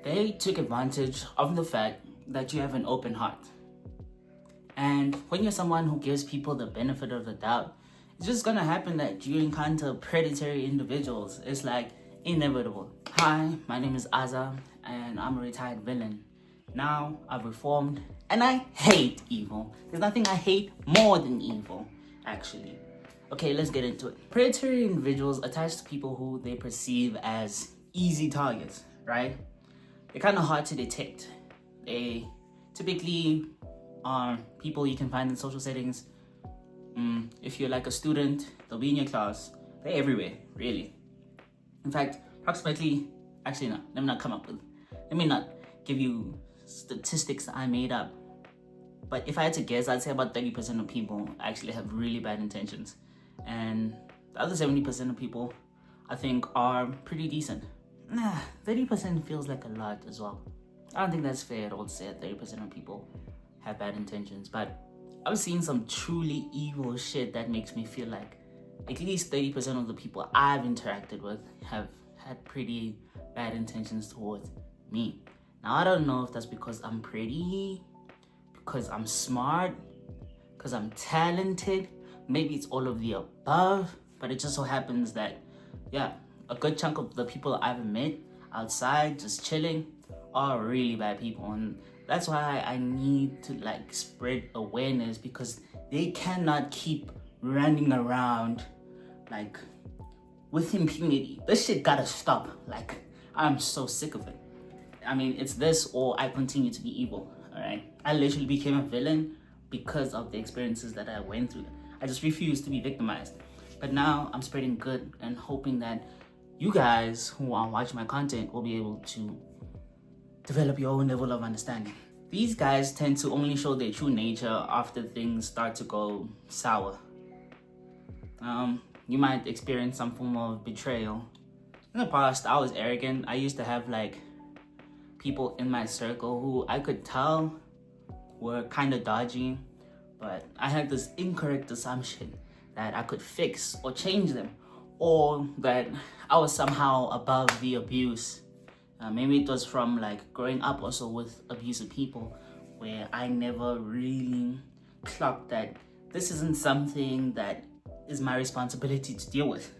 They took advantage of the fact that you have an open heart. And when you're someone who gives people the benefit of the doubt, it's just gonna happen that you encounter predatory individuals. It's like inevitable. Hi, my name is Azza, and I'm a retired villain. Now I've reformed, and I hate evil. There's nothing I hate more than evil, actually. Okay, let's get into it. Predatory individuals attach to people who they perceive as easy targets, right? They're kind of hard to detect. They typically are people you can find in social settings. If you're like a student, they'll be in your class. They're everywhere, really. In fact, approximately, actually no, let me not give you statistics I made up. But if I had to guess, I'd say about 30% of people actually have really bad intentions. And the other 70% of people, I think, are pretty decent. 30% feels like a lot as well. I don't think that's fair at all to say that 30% of people have bad intentions. But I've seen some truly evil shit that makes me feel like at least 30% of the people I've interacted with have had pretty bad intentions towards me. Now, I don't know if that's because I'm pretty, because I'm smart, because I'm talented. Maybe it's all of the above, but it just so happens that, yeah, a good chunk of the people I've met outside just chilling are really bad people. And that's why I need to like spread awareness, because they cannot keep running around like with impunity. This shit gotta stop. Like, I'm so sick of it. I mean, it's this or I continue to be evil, all right? I literally became a villain because of the experiences that I went through. I just refused to be victimized. But now I'm spreading good and hoping that you guys who are watching my content will be able to develop your own level of understanding. These guys tend to only show their true nature after things start to go sour. You might experience some form of betrayal. In the past, I was arrogant. I used to have like people in my circle who I could tell were kind of dodgy, but I had this incorrect assumption that I could fix or change them, or that I was somehow above the abuse. Maybe it was from like growing up also with abusive people, where I never really clocked that this isn't something that is my responsibility to deal with.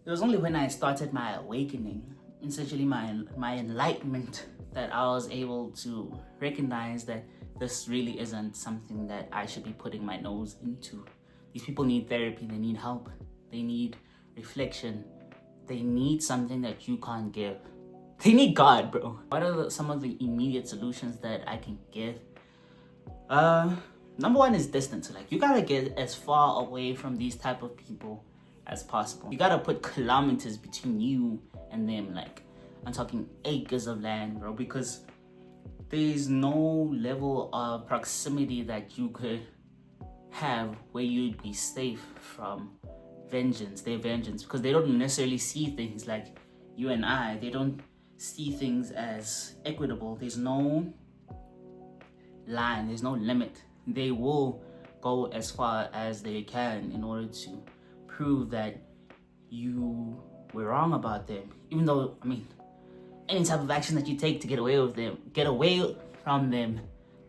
It was only when I started my awakening, essentially my enlightenment, that I was able to recognize that this really isn't something that I should be putting my nose into. These people need therapy, they need help, they need reflection, they need something that you can't give. They need God, bro. What are some of the immediate solutions that I can give? Number one is distance. Like, you gotta get as far away from these type of people as possible. You gotta put kilometers between you and them. Like, I'm talking acres of land, bro, because there's no level of proximity that you could have where you'd be safe from their vengeance, because they don't necessarily see things like you and I. They don't see things as equitable. There's no line, there's no limit. They will go as far as they can in order to prove that you were wrong about them. Even though, I mean, any type of action that you take to get away from them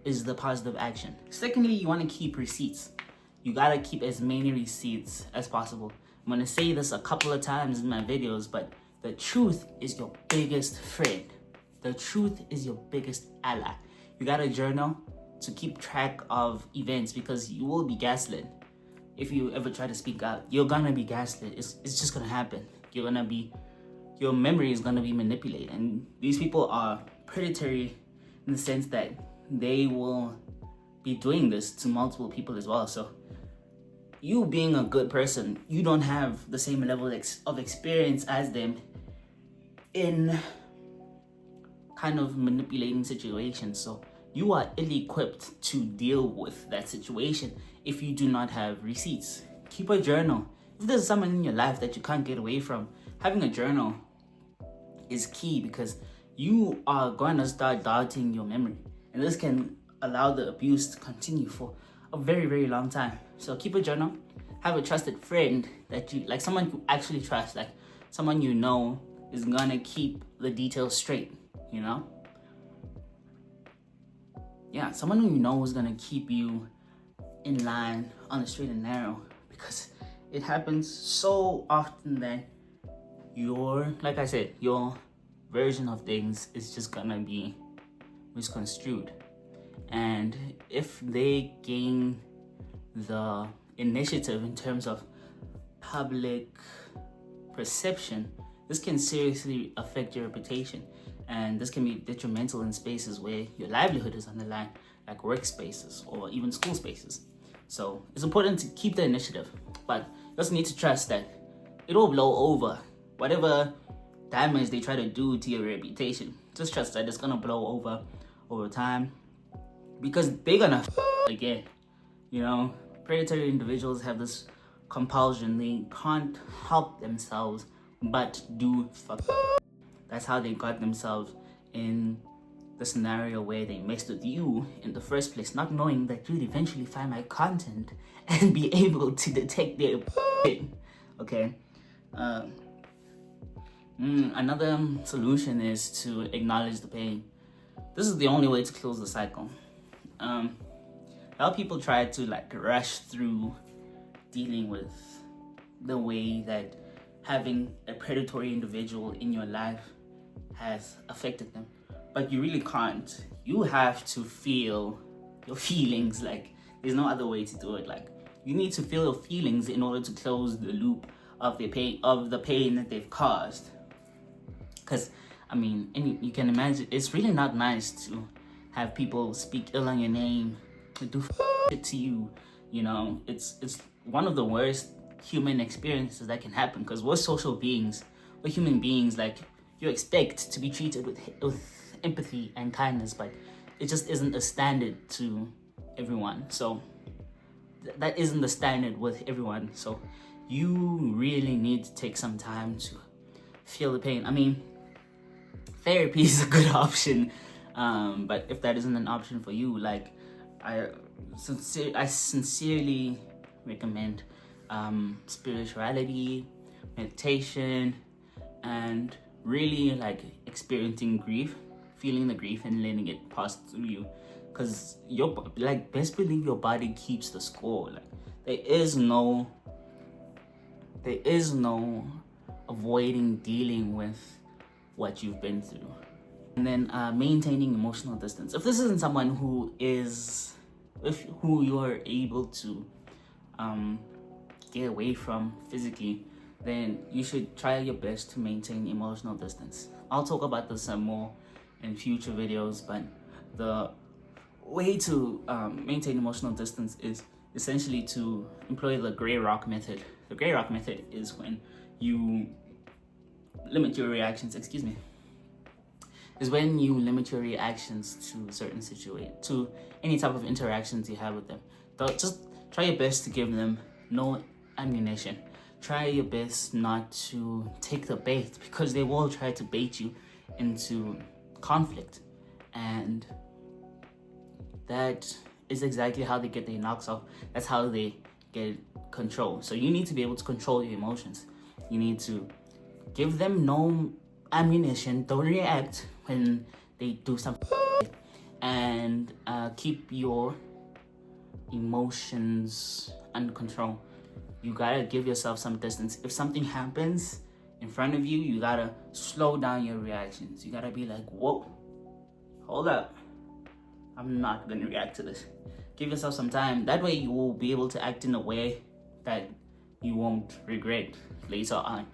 is the positive action. Secondly, you want to keep receipts. You gotta keep as many receipts as possible. I'm gonna say this a couple of times in my videos, but the truth is your biggest friend. The truth is your biggest ally. You got a journal to keep track of events, because you will be gaslit. If you ever try to speak out, you're gonna be gaslit. It's just gonna happen. Your memory is gonna be manipulated. And these people are predatory in the sense that they will be doing this to multiple people as well. So you being a good person, you don't have the same level of experience as them in kind of manipulating situations. So you are ill-equipped to deal with that situation if you do not have receipts. Keep a journal. If there's someone in your life that you can't get away from, having a journal is key, because you are going to start doubting your memory. And this can allow the abuse to continue for a very, very long time. So keep a journal. Have a trusted friend that you, like someone you actually trust, like someone you know is gonna keep the details straight, you know? yeah, someone who you know is gonna keep you in line on the straight and narrow, because it happens so often that like I said, your version of things is just gonna be misconstrued. And if they gain the initiative in terms of public perception, this can seriously affect your reputation, and this can be detrimental in spaces where your livelihood is on the line, like workspaces or even school spaces. So it's important to keep the initiative, but you also need to trust that it will blow over. Whatever damage they try to do to your reputation, just trust that it's gonna blow over time, because they're gonna again. You know, predatory individuals have this compulsion. They can't help themselves but do fuck. That's how they got themselves in the scenario where they messed with you in the first place, not knowing that you'd eventually find my content and be able to detect their okay. Another solution is to acknowledge the pain. This is the only way to close the cycle. A lot of people try to like rush through dealing with the way that having a predatory individual in your life has affected them, but you really can't. You have to feel your feelings. Like, there's no other way to do it. Like, you need to feel your feelings in order to close the loop of the pain that they've caused. Because I mean, and you can imagine, it's really not nice to have people speak ill on your name, to do shit to you. You know, it's one of the worst human experiences that can happen, because we're social beings, we're human beings. Like, you expect to be treated with empathy and kindness, but it just isn't a standard to everyone. So that isn't the standard with everyone. So you really need to take some time to feel the pain. I mean, therapy is a good option, but if that isn't an option for you, like, I sincerely recommend spirituality, meditation, and really like experiencing grief, feeling the grief and letting it pass through you. Because best believe your body keeps the score. Like, there is no avoiding dealing with what you've been through. And then maintaining emotional distance. If this isn't someone who you're able to get away from physically, then you should try your best to maintain emotional distance. I'll talk about this some more in future videos, but the way to maintain emotional distance is essentially to employ the gray rock method. The gray rock method is when you limit your reactions, when you limit your reactions to certain situations, to any type of interactions you have with them. Just try your best to give them no ammunition. Try your best not to take the bait, because they will try to bait you into conflict, and that is exactly how they get their knocks off. That's how they get control. So you need to be able to control your emotions. You need to give them no ammunition. Don't react when they do something, and keep your emotions under control. You gotta give yourself some distance. If something happens in front of you, you gotta slow down your reactions. You gotta be like, whoa, hold up, I'm not gonna react to this. Give yourself some time. That way you will be able to act in a way that you won't regret later on.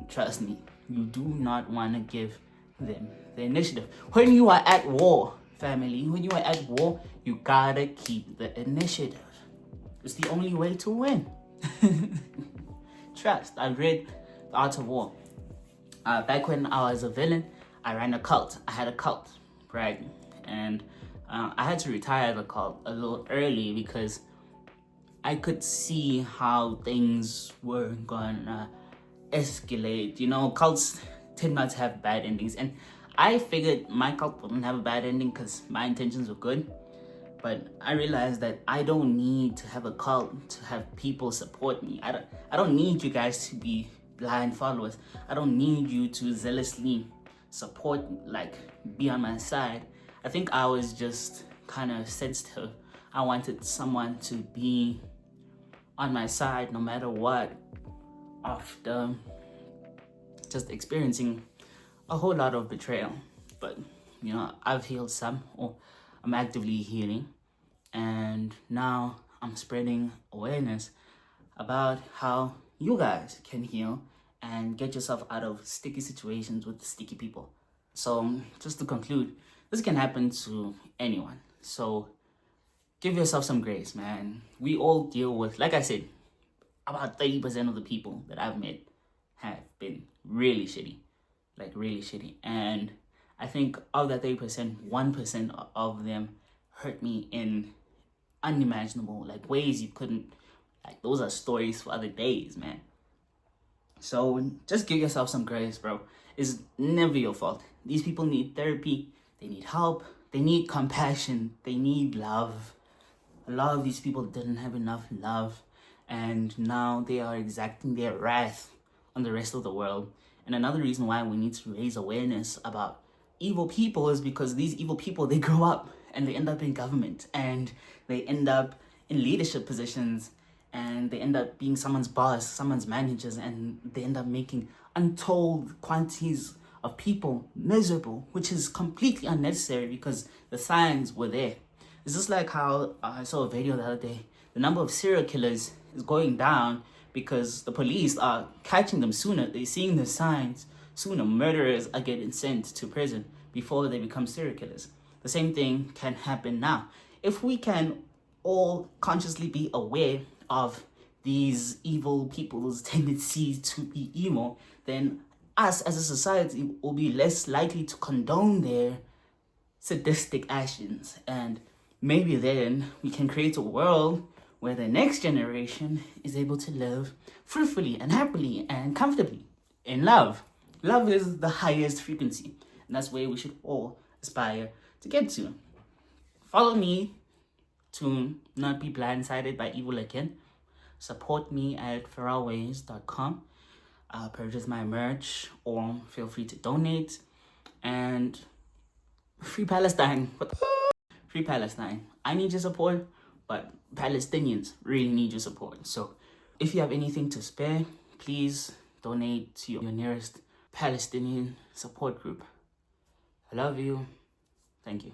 Trust me, you do not want to give them the initiative. When you are at war, family, when you are at war, you gotta keep the initiative. It's the only way to win. Trust. I read The Art of War. Back when I was a villain, I ran a cult. I had a cult, right? And I had to retire the cult a little early, because I could see how things were gonna escalate. You know, cults tend not to have bad endings, and I figured my cult wouldn't have a bad ending because my intentions were good. But I realized that I don't need to have a cult to have people support me. I don't need you guys to be blind followers. I don't need you to zealously support, like, be on my side. I think I was just kind of sensitive. I wanted someone to be on my side no matter what, after just experiencing a whole lot of betrayal. But I've healed some, or I'm actively healing, and now I'm spreading awareness about how you guys can heal and get yourself out of sticky situations with sticky people. So just to conclude, this can happen to anyone. So give yourself some grace, man. We all deal with, like I said, about 30% of the people that I've met have been really shitty. Like really shitty. And I think of that 30%, 1% of them hurt me in unimaginable ways you couldn't. Those are stories for other days, man. So just give yourself some grace, bro. It's never your fault. These people need therapy. They need help. They need compassion. They need love. A lot of these people didn't have enough love, and now they are exacting their wrath on the rest of the world. And another reason why we need to raise awareness about evil people is because these evil people, they grow up and they end up in government, and they end up in leadership positions, and they end up being someone's boss, someone's managers, and they end up making untold quantities of people miserable, which is completely unnecessary because the signs were there. It's just like how I saw a video the other day. The number of serial killers is going down because the police are catching them sooner. They're seeing the signs sooner. Murderers are getting sent to prison before they become serial killers. The same thing can happen now. If we can all consciously be aware of these evil people's tendencies to be evil, then us as a society will be less likely to condone their sadistic actions. And maybe then we can create a world where the next generation is able to live fruitfully and happily and comfortably in love. Love is the highest frequency, and that's where we should all aspire to get to. Follow me to not be blindsided by evil again. Support me at feralways.com. Purchase my merch or feel free to donate. And free Palestine. Free Palestine. I need your support, but Palestinians really need your support. So if you have anything to spare, please donate to your nearest Palestinian support group. I love you. Thank you.